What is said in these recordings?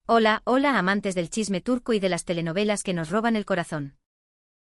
Hola, hola amantes del chisme turco y de las telenovelas que nos roban el corazón.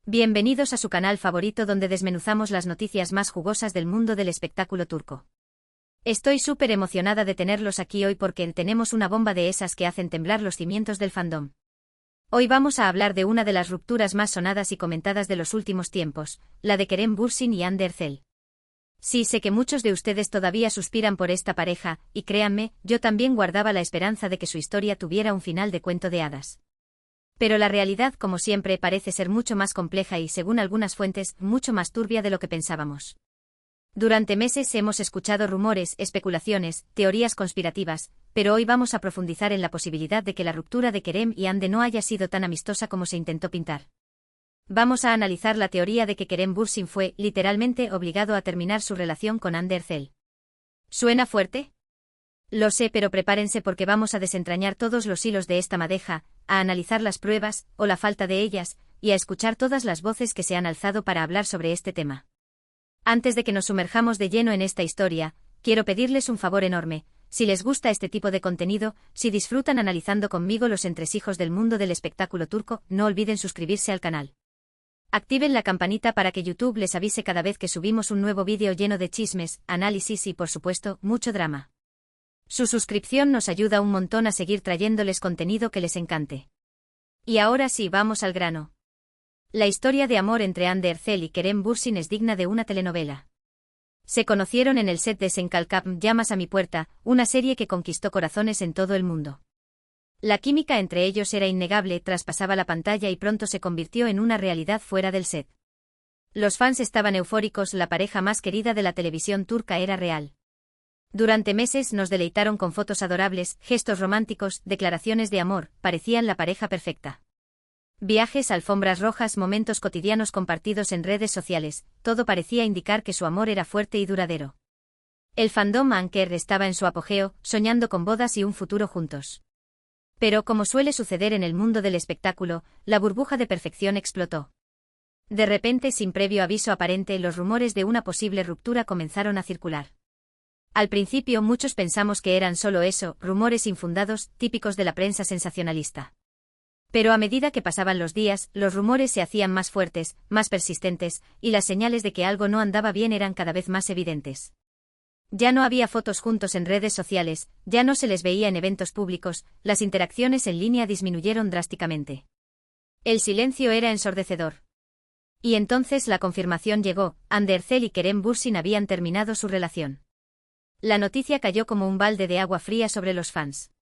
Bienvenidos a su canal favorito donde desmenuzamos las noticias más jugosas del mundo del espectáculo turco. Estoy súper emocionada de tenerlos aquí hoy porque tenemos una bomba de esas que hacen temblar los cimientos del fandom. Hoy vamos a hablar de una de las rupturas más sonadas y comentadas de los últimos tiempos, la de Kerem Bürsin y Hande Erçel. Sí, sé que muchos de ustedes todavía suspiran por esta pareja, y créanme, yo también guardaba la esperanza de que su historia tuviera un final de cuento de hadas. Pero la realidad, como siempre, parece ser mucho más compleja y, según algunas fuentes, mucho más turbia de lo que pensábamos. Durante meses hemos escuchado rumores, especulaciones, teorías conspirativas, pero hoy vamos a profundizar en la posibilidad de que la ruptura de Kerem y Hande no haya sido tan amistosa como se intentó pintar. Vamos a analizar la teoría de que Kerem Bürsin fue, literalmente, obligado a terminar su relación con Hande Erçel. ¿Suena fuerte? Lo sé, pero prepárense porque vamos a desentrañar todos los hilos de esta madeja, a analizar las pruebas, o la falta de ellas, y a escuchar todas las voces que se han alzado para hablar sobre este tema. Antes de que nos sumerjamos de lleno en esta historia, quiero pedirles un favor enorme. Si les gusta este tipo de contenido, si disfrutan analizando conmigo los entresijos del mundo del espectáculo turco, no olviden suscribirse al canal. Activen la campanita para que YouTube les avise cada vez que subimos un nuevo vídeo lleno de chismes, análisis y, por supuesto, mucho drama. Su suscripción nos ayuda un montón a seguir trayéndoles contenido que les encante. Y ahora sí, vamos al grano. La historia de amor entre Hande Erçel y Kerem Bürsin es digna de una telenovela. Se conocieron en el set de Sen Kalkap Llamas a mi puerta, una serie que conquistó corazones en todo el mundo. La química entre ellos era innegable, traspasaba la pantalla y pronto se convirtió en una realidad fuera del set. Los fans estaban eufóricos, la pareja más querida de la televisión turca era real. Durante meses nos deleitaron con fotos adorables, gestos románticos, declaraciones de amor, parecían la pareja perfecta. Viajes, alfombras rojas, momentos cotidianos compartidos en redes sociales, todo parecía indicar que su amor era fuerte y duradero. El fandom Anker estaba en su apogeo, soñando con bodas y un futuro juntos. Pero, como suele suceder en el mundo del espectáculo, la burbuja de perfección explotó. De repente, sin previo aviso aparente, los rumores de una posible ruptura comenzaron a circular. Al principio muchos pensamos que eran solo eso, rumores infundados, típicos de la prensa sensacionalista. Pero a medida que pasaban los días, los rumores se hacían más fuertes, más persistentes, y las señales de que algo no andaba bien eran cada vez más evidentes. Ya no había fotos juntos en redes sociales, ya no se les veía en eventos públicos, las interacciones en línea disminuyeron drásticamente. El silencio era ensordecedor. Y entonces la confirmación llegó, Hande Erçel y Kerem Bürsin habían terminado su relación. La noticia cayó como un balde de agua fría sobre los fans.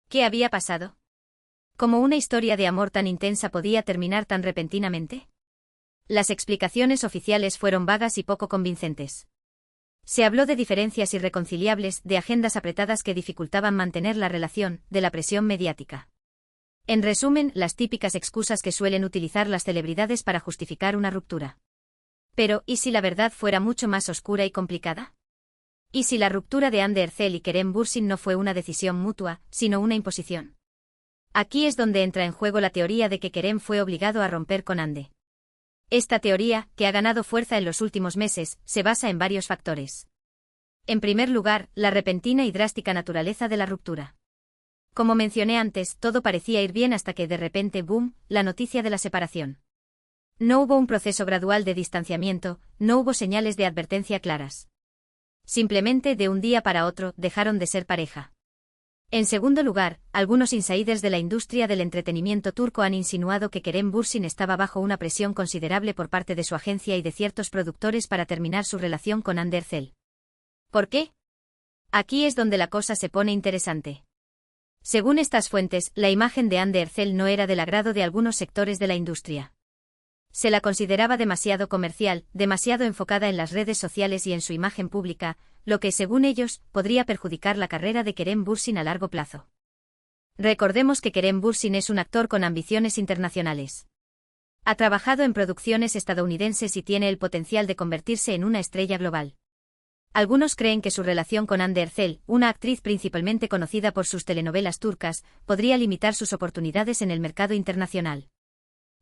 ¿Qué había pasado? ¿Cómo una historia de amor tan intensa podía terminar tan repentinamente? Las explicaciones oficiales fueron vagas y poco convincentes. Se habló de diferencias irreconciliables, de agendas apretadas que dificultaban mantener la relación, de la presión mediática. En resumen, las típicas excusas que suelen utilizar las celebridades para justificar una ruptura. Pero, ¿y si la verdad fuera mucho más oscura y complicada? ¿Y si la ruptura de Hande Erçel y Kerem Bürsin no fue una decisión mutua, sino una imposición? Aquí es donde entra en juego la teoría de que Kerem fue obligado a romper con Hande. Esta teoría, que ha ganado fuerza en los últimos meses, se basa en varios factores. En primer lugar, la repentina y drástica naturaleza de la ruptura. Como mencioné antes, todo parecía ir bien hasta que de repente, ¡boom!, la noticia de la separación. No hubo un proceso gradual de distanciamiento, no hubo señales de advertencia claras. Simplemente, de un día para otro, dejaron de ser pareja. En segundo lugar, algunos insiders de la industria del entretenimiento turco han insinuado que Kerem Bürsin estaba bajo una presión considerable por parte de su agencia y de ciertos productores para terminar su relación con Hande Erçel. ¿Por qué? Aquí es donde la cosa se pone interesante. Según estas fuentes, la imagen de Hande Erçel no era del agrado de algunos sectores de la industria. Se la consideraba demasiado comercial, demasiado enfocada en las redes sociales y en su imagen pública, lo que, según ellos, podría perjudicar la carrera de Kerem Bürsin a largo plazo. Recordemos que Kerem Bürsin es un actor con ambiciones internacionales. Ha trabajado en producciones estadounidenses y tiene el potencial de convertirse en una estrella global. Algunos creen que su relación con Hande Erçel, una actriz principalmente conocida por sus telenovelas turcas, podría limitar sus oportunidades en el mercado internacional.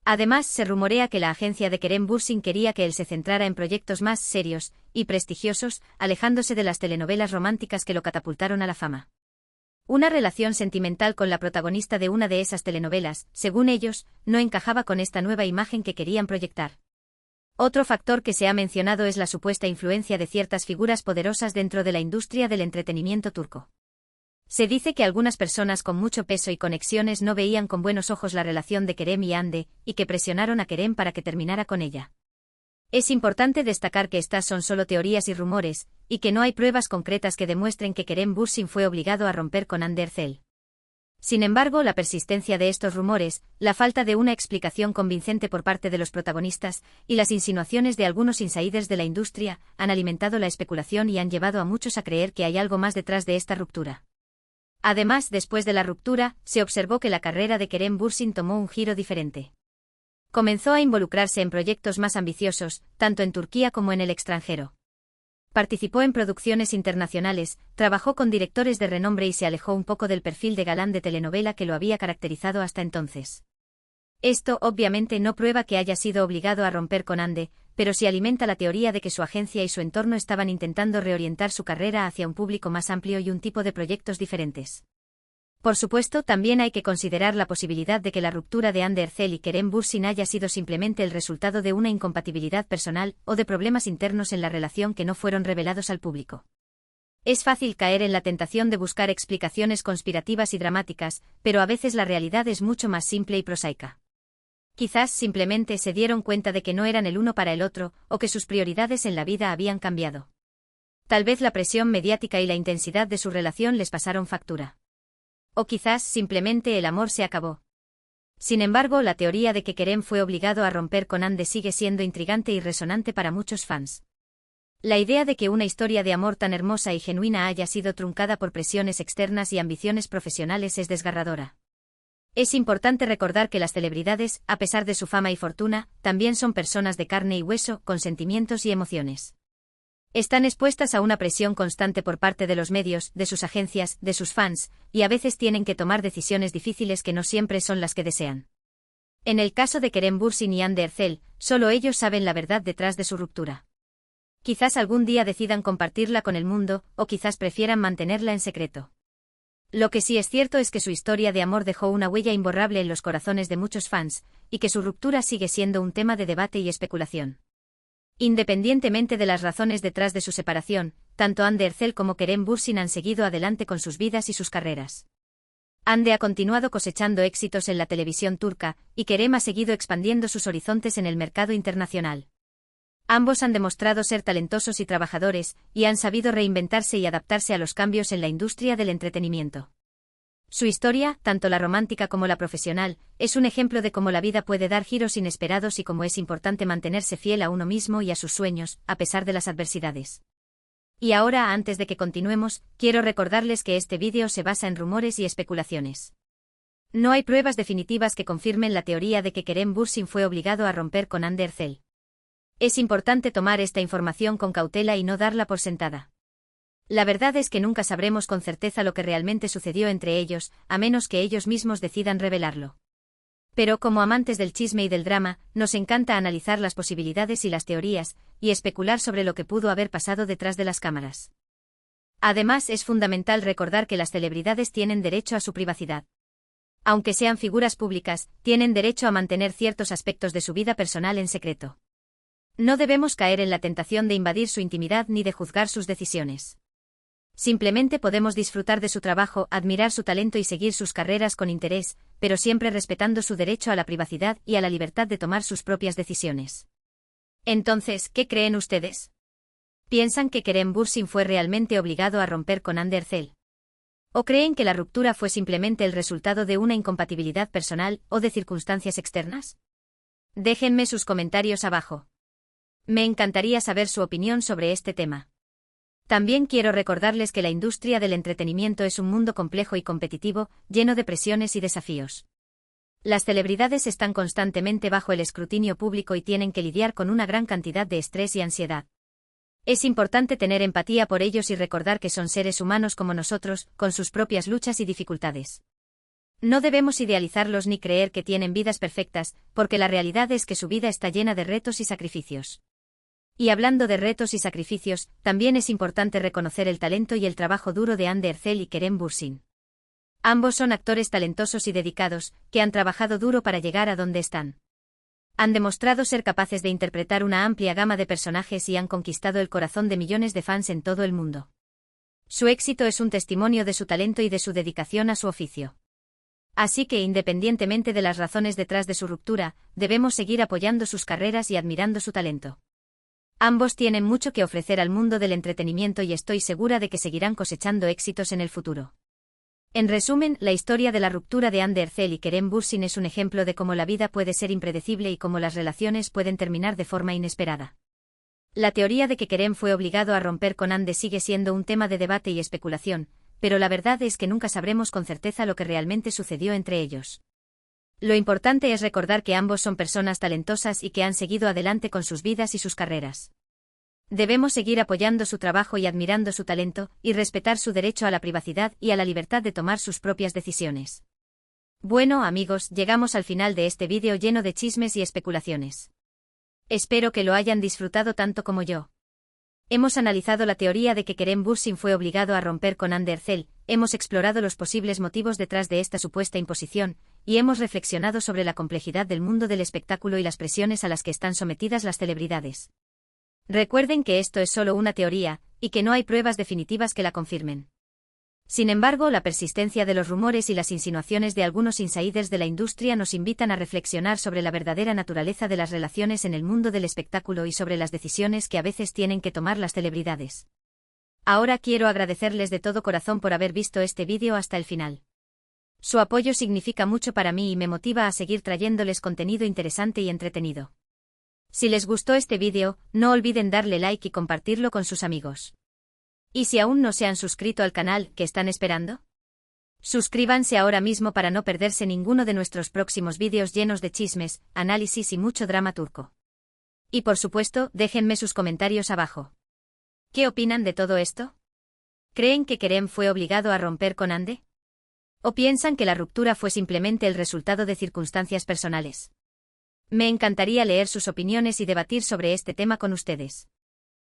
Además, se rumorea que la agencia de Kerem Bürsin quería que él se centrara en proyectos más serios y prestigiosos, alejándose de las telenovelas románticas que lo catapultaron a la fama. Una relación sentimental con la protagonista de una de esas telenovelas, según ellos, no encajaba con esta nueva imagen que querían proyectar. Otro factor que se ha mencionado es la supuesta influencia de ciertas figuras poderosas dentro de la industria del entretenimiento turco. Se dice que algunas personas con mucho peso y conexiones no veían con buenos ojos la relación de Kerem y Hande, y que presionaron a Kerem para que terminara con ella. Es importante destacar que estas son solo teorías y rumores, y que no hay pruebas concretas que demuestren que Kerem Bürsin fue obligado a romper con Hande Erçel. Sin embargo, la persistencia de estos rumores, la falta de una explicación convincente por parte de los protagonistas, y las insinuaciones de algunos insiders de la industria, han alimentado la especulación y han llevado a muchos a creer que hay algo más detrás de esta ruptura. Además, después de la ruptura, se observó que la carrera de Kerem Bürsin tomó un giro diferente. Comenzó a involucrarse en proyectos más ambiciosos, tanto en Turquía como en el extranjero. Participó en producciones internacionales, trabajó con directores de renombre y se alejó un poco del perfil de galán de telenovela que lo había caracterizado hasta entonces. Esto, obviamente, no prueba que haya sido obligado a romper con Hande, pero sí alimenta la teoría de que su agencia y su entorno estaban intentando reorientar su carrera hacia un público más amplio y un tipo de proyectos diferentes. Por supuesto, también hay que considerar la posibilidad de que la ruptura de Hande Erçel y Kerem Bürsin haya sido simplemente el resultado de una incompatibilidad personal o de problemas internos en la relación que no fueron revelados al público. Es fácil caer en la tentación de buscar explicaciones conspirativas y dramáticas, pero a veces la realidad es mucho más simple y prosaica. Quizás simplemente se dieron cuenta de que no eran el uno para el otro, o que sus prioridades en la vida habían cambiado. Tal vez la presión mediática y la intensidad de su relación les pasaron factura. O quizás simplemente el amor se acabó. Sin embargo, la teoría de que Kerem fue obligado a romper con Hande sigue siendo intrigante y resonante para muchos fans. La idea de que una historia de amor tan hermosa y genuina haya sido truncada por presiones externas y ambiciones profesionales es desgarradora. Es importante recordar que las celebridades, a pesar de su fama y fortuna, también son personas de carne y hueso, con sentimientos y emociones. Están expuestas a una presión constante por parte de los medios, de sus agencias, de sus fans, y a veces tienen que tomar decisiones difíciles que no siempre son las que desean. En el caso de Kerem Bürsin y Hande Erçel, solo ellos saben la verdad detrás de su ruptura. Quizás algún día decidan compartirla con el mundo, o quizás prefieran mantenerla en secreto. Lo que sí es cierto es que su historia de amor dejó una huella imborrable en los corazones de muchos fans, y que su ruptura sigue siendo un tema de debate y especulación. Independientemente de las razones detrás de su separación, tanto Hande Erçel como Kerem Bürsin han seguido adelante con sus vidas y sus carreras. Hande ha continuado cosechando éxitos en la televisión turca, y Kerem ha seguido expandiendo sus horizontes en el mercado internacional. Ambos han demostrado ser talentosos y trabajadores, y han sabido reinventarse y adaptarse a los cambios en la industria del entretenimiento. Su historia, tanto la romántica como la profesional, es un ejemplo de cómo la vida puede dar giros inesperados y cómo es importante mantenerse fiel a uno mismo y a sus sueños, a pesar de las adversidades. Y ahora, antes de que continuemos, quiero recordarles que este vídeo se basa en rumores y especulaciones. No hay pruebas definitivas que confirmen la teoría de que Kerem Bürsin fue obligado a romper con Hande Erçel. Es importante tomar esta información con cautela y no darla por sentada. La verdad es que nunca sabremos con certeza lo que realmente sucedió entre ellos, a menos que ellos mismos decidan revelarlo. Pero como amantes del chisme y del drama, nos encanta analizar las posibilidades y las teorías, y especular sobre lo que pudo haber pasado detrás de las cámaras. Además, es fundamental recordar que las celebridades tienen derecho a su privacidad. Aunque sean figuras públicas, tienen derecho a mantener ciertos aspectos de su vida personal en secreto. No debemos caer en la tentación de invadir su intimidad ni de juzgar sus decisiones. Simplemente podemos disfrutar de su trabajo, admirar su talento y seguir sus carreras con interés, pero siempre respetando su derecho a la privacidad y a la libertad de tomar sus propias decisiones. Entonces, ¿qué creen ustedes? ¿Piensan que Kerem Bürsin fue realmente obligado a romper con Hande Erçel? ¿O creen que la ruptura fue simplemente el resultado de una incompatibilidad personal o de circunstancias externas? Déjenme sus comentarios abajo. Me encantaría saber su opinión sobre este tema. También quiero recordarles que la industria del entretenimiento es un mundo complejo y competitivo, lleno de presiones y desafíos. Las celebridades están constantemente bajo el escrutinio público y tienen que lidiar con una gran cantidad de estrés y ansiedad. Es importante tener empatía por ellos y recordar que son seres humanos como nosotros, con sus propias luchas y dificultades. No debemos idealizarlos ni creer que tienen vidas perfectas, porque la realidad es que su vida está llena de retos y sacrificios. Y hablando de retos y sacrificios, también es importante reconocer el talento y el trabajo duro de Hande Erçel y Kerem Bürsin. Ambos son actores talentosos y dedicados, que han trabajado duro para llegar a donde están. Han demostrado ser capaces de interpretar una amplia gama de personajes y han conquistado el corazón de millones de fans en todo el mundo. Su éxito es un testimonio de su talento y de su dedicación a su oficio. Así que, independientemente de las razones detrás de su ruptura, debemos seguir apoyando sus carreras y admirando su talento. Ambos tienen mucho que ofrecer al mundo del entretenimiento y estoy segura de que seguirán cosechando éxitos en el futuro. En resumen, la historia de la ruptura de Andy Ercel y Kerem Bürsin es un ejemplo de cómo la vida puede ser impredecible y cómo las relaciones pueden terminar de forma inesperada. La teoría de que Kerem fue obligado a romper con Andy sigue siendo un tema de debate y especulación, pero la verdad es que nunca sabremos con certeza lo que realmente sucedió entre ellos. Lo importante es recordar que ambos son personas talentosas y que han seguido adelante con sus vidas y sus carreras. Debemos seguir apoyando su trabajo y admirando su talento, y respetar su derecho a la privacidad y a la libertad de tomar sus propias decisiones. Bueno, amigos, llegamos al final de este vídeo lleno de chismes y especulaciones. Espero que lo hayan disfrutado tanto como yo. Hemos analizado la teoría de que Kerem Bürsin fue obligado a romper con Andy Ercel, hemos explorado los posibles motivos detrás de esta supuesta imposición, y hemos reflexionado sobre la complejidad del mundo del espectáculo y las presiones a las que están sometidas las celebridades. Recuerden que esto es solo una teoría, y que no hay pruebas definitivas que la confirmen. Sin embargo, la persistencia de los rumores y las insinuaciones de algunos insiders de la industria nos invitan a reflexionar sobre la verdadera naturaleza de las relaciones en el mundo del espectáculo y sobre las decisiones que a veces tienen que tomar las celebridades. Ahora quiero agradecerles de todo corazón por haber visto este vídeo hasta el final. Su apoyo significa mucho para mí y me motiva a seguir trayéndoles contenido interesante y entretenido. Si les gustó este vídeo, no olviden darle like y compartirlo con sus amigos. ¿Y si aún no se han suscrito al canal, qué están esperando? Suscríbanse ahora mismo para no perderse ninguno de nuestros próximos vídeos llenos de chismes, análisis y mucho drama turco. Y por supuesto, déjenme sus comentarios abajo. ¿Qué opinan de todo esto? ¿Creen que Kerem fue obligado a romper con Andy? ¿O piensan que la ruptura fue simplemente el resultado de circunstancias personales? Me encantaría leer sus opiniones y debatir sobre este tema con ustedes.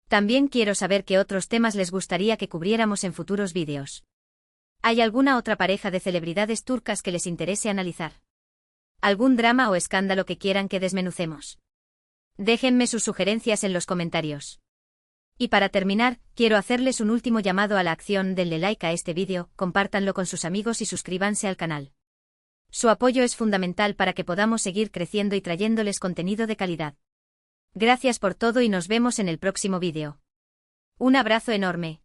También quiero saber qué otros temas les gustaría que cubriéramos en futuros vídeos. ¿Hay alguna otra pareja de celebridades turcas que les interese analizar? ¿Algún drama o escándalo que quieran que desmenucemos? Déjenme sus sugerencias en los comentarios. Y para terminar, quiero hacerles un último llamado a la acción: denle like a este vídeo, compártanlo con sus amigos y suscríbanse al canal. Su apoyo es fundamental para que podamos seguir creciendo y trayéndoles contenido de calidad. Gracias por todo y nos vemos en el próximo vídeo. Un abrazo enorme.